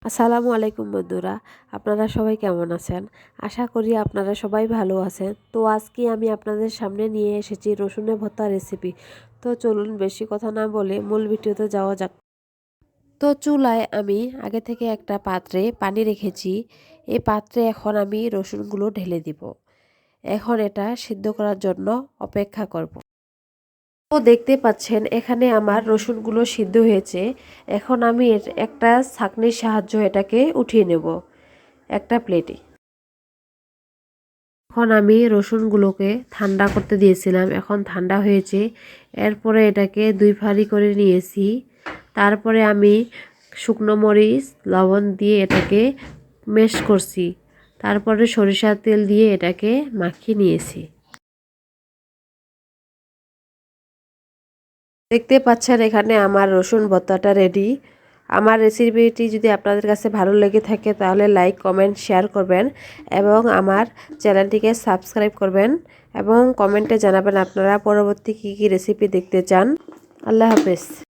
আসসালামু আলাইকুম বন্ধুরা, আপনারা সবাই কেমন আছেন? আশা করি আপনারা সবাই ভালো আছেন। তো আজকে আমি আপনাদের সামনে নিয়ে এসেছি রসুনের ভর্তা রেসিপি। তো চলুন বেশি কথা না বলে মূল ভিডিওতে যাওয়া যাক। তো চুলায় আমি আগে থেকে একটা পাত্রে পানি রেখেছি। এই পাত্রে এখন আমি রসুনগুলো ঢেলে দিব। এখন এটা সিদ্ধ করার জন্য অপেক্ষা করব। তো দেখতে পাচ্ছেন এখানে আমার রসুনগুলো সিদ্ধ হয়েছে। এখন আমি একটা ছাঁকনির সাহায্যে এটাকে উঠিয়ে নেব একটা প্লেটে। এখন আমি রসুনগুলোকে ঠান্ডা করতে দিয়েছিলাম, এখন ঠান্ডা হয়েছে। এরপরে এটাকে দুই ফালি করে নিয়েছি। তারপরে আমি শুকনো মরিচ লবণ দিয়ে এটাকে ম্যাশ করছি। তারপরে সরিষার তেল দিয়ে এটাকে মাখিয়ে নিয়েছি। দেখতে পাচ্ছেন এখানে আমার রসুন ভর্তাটা রেডি। আমার রেসিপিটি যদি আপনাদের কাছে ভালো লেগে থাকে তাহলে লাইক কমেন্ট শেয়ার করবেন এবং আমার চ্যানেলটিকে সাবস্ক্রাইব করবেন এবং কমেন্টে জানাবেন আপনারা পরবর্তী কী কী রেসিপি দেখতে চান। আল্লাহ হাফেজ।